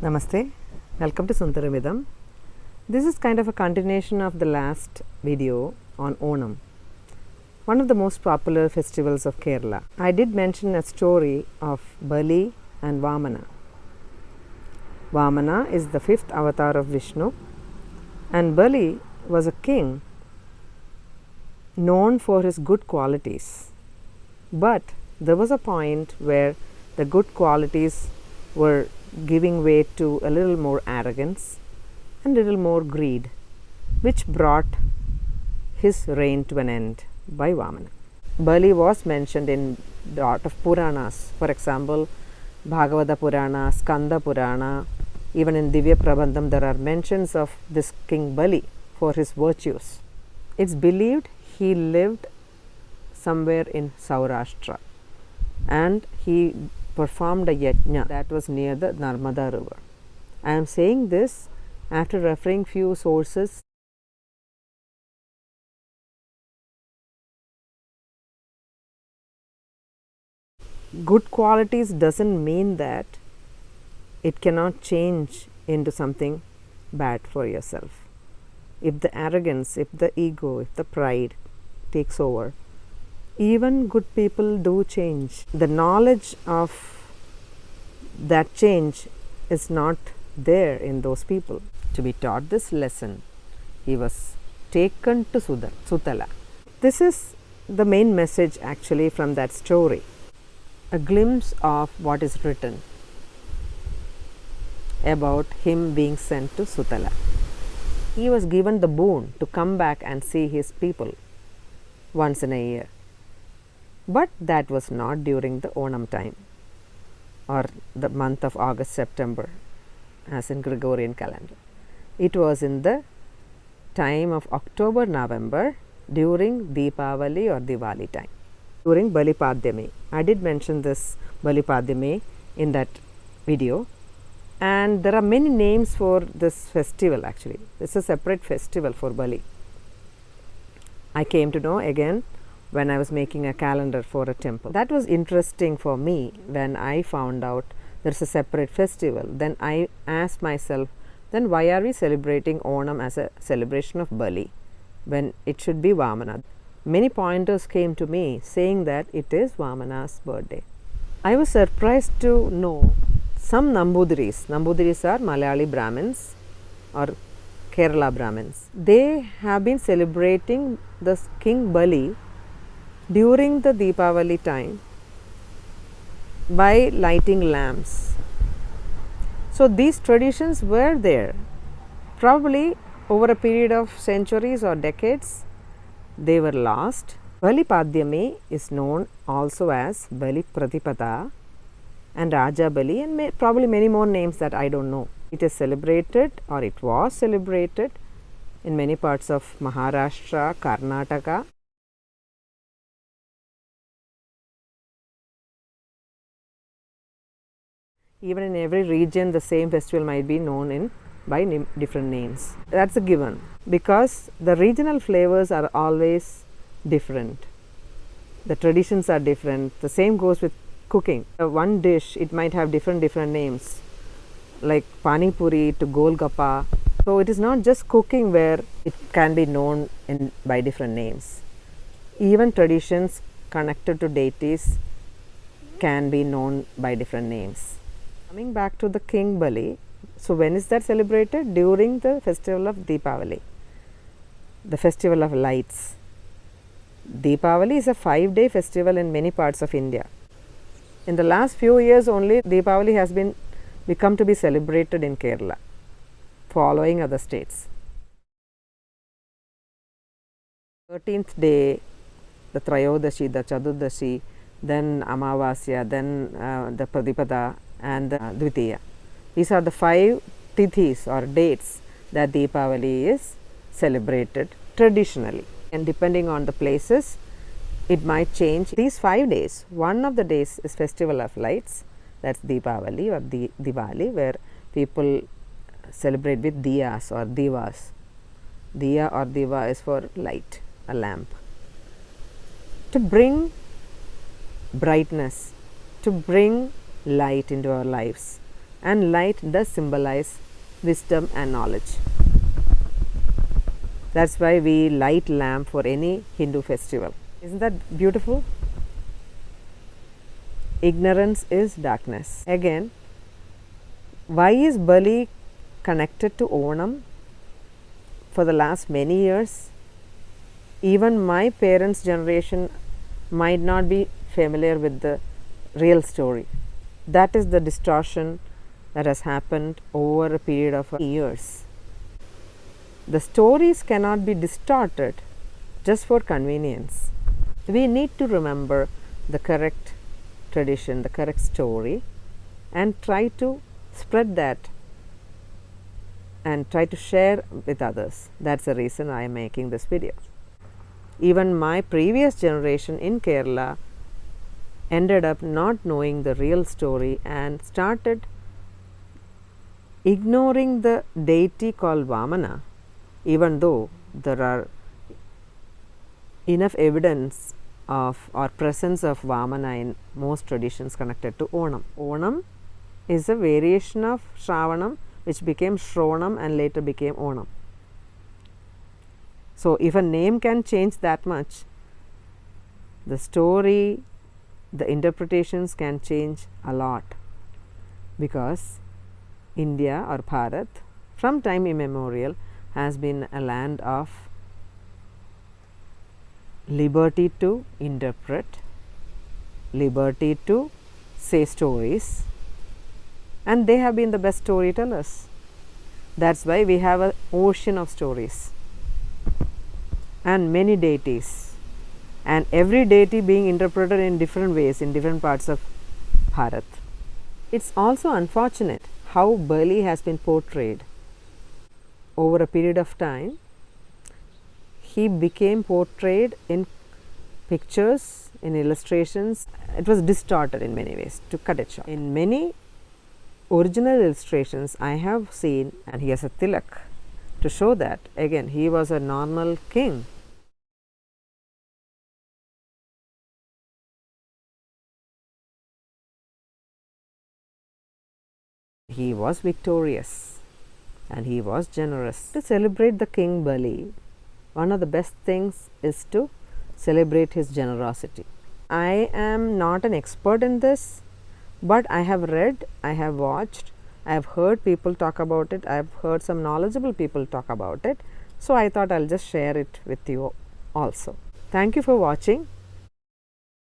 Namaste, welcome to Sundaramidam. This is kind of a continuation of the last video on Onam, one of the most popular festivals of Kerala. I did mention a story of Bali and Vamana. Vamana is the fifth avatar of Vishnu, and Bali was a king known for his good qualities. But there was a point where the good qualities were giving way to a little more arrogance and a little more greed, which brought his reign to an end by Vamana. Bali was mentioned in a lot of Puranas, for example, Bhagavata Purana, Skanda Purana, even in Divya Prabandham there are mentions of this King Bali for his virtues. It's believed he lived somewhere in Saurashtra and he performed a yajna that was near the Narmada river. I am saying this after referring few sources. Good qualities doesn't mean that it cannot change into something bad for yourself. If the arrogance, if the ego, if the pride takes over, even good people do change. The knowledge of that change is not there in those people. To be taught this lesson, he was taken to Sutala. This is the main message actually from that story, a glimpse of what is written about him being sent to Sutala. He was given the boon to come back and see his people once in a year. But that was not during the Onam time or the month of August, September as in Gregorian calendar. It was in the time of October, November during Deepavali or Diwali time, during Bali Padyami. I did mention this Bali Padyami in that video, and there are many names for this festival actually. This is a separate festival for Bali. I came to know again when I was making a calendar for a temple. That was interesting for me when I found out there's a separate festival. Then I asked myself, then why are we celebrating Onam as a celebration of Bali when it should be Vamana? Many pointers came to me saying that it is Vamana's birthday. I was surprised to know some Nambudiris are Malayali Brahmins or Kerala Brahmins. They have been celebrating the King Bali during the Deepavali time by lighting lamps. So these traditions were there. Probably over a period of centuries or decades, they were lost. Bali Padyami is known also as Bali Pratipada and Raja Bali, and probably many more names that I don't know. It is celebrated, or it was celebrated, in many parts of Maharashtra, Karnataka. Even in every region, the same festival might be known by different names. That's a given, because the regional flavors are always different. The traditions are different. The same goes with cooking. One dish, it might have different names, like pani puri to golgappa. So it is not just cooking where it can be known by different names. Even traditions connected to deities can be known by different names. Coming back to the King Bali, so when is that celebrated? During the festival of Deepavali, the festival of lights. Deepavali is a 5-day festival in many parts of India. In the last few years only, Deepavali has become to be celebrated in Kerala, following other states. 13th day, the Trayodashi, the Chaturdashi, then Amavasya, then the Pradipada and the Dvitiya. These are the 5 tithis or dates that Deepavali is celebrated traditionally, and depending on the places it might change. These 5 days, one of the days is festival of lights, that's Deepavali or Diwali, where people celebrate with diyas or divas. Diya or diva is for light, a lamp, to bring brightness, to bring light into our lives, and light does symbolize wisdom and knowledge. That's why we light lamp for any Hindu festival. Isn't that beautiful? Ignorance is darkness. Again, why is Bali connected to Onam? For the last many years, even my parents' generation might not be familiar with the real story. That is the distortion that has happened over a period of years. The stories cannot be distorted just for convenience. We need to remember the correct tradition, the correct story, and try to spread that and try to share with others. That's the reason I am making this video. Even my previous generation in Kerala ended up not knowing the real story and started ignoring the deity called Vamana, even though there are enough evidence of or presence of Vamana in most traditions connected to Onam. Onam is a variation of Shravanam which became Shronam and later became Onam. So, if a name can change that much, the story, the interpretations can change a lot, because India or Bharat from time immemorial has been a land of liberty to interpret, liberty to say stories, and they have been the best storytellers. That is why we have an ocean of stories and many deities, and every deity being interpreted in different ways in different parts of Bharat. It is also unfortunate how Bali has been portrayed over a period of time. He became portrayed in pictures, in illustrations. It was distorted in many ways, to cut it short. In many original illustrations I have seen, and he has a tilak to show that again he was a normal king. He was victorious and he was generous. To celebrate the King Bali, one of the best things is to celebrate his generosity. I am not an expert in this, but I have read, I have watched, I have heard people talk about it, I have heard some knowledgeable people talk about it. So, I thought I will just share it with you also. Thank you for watching.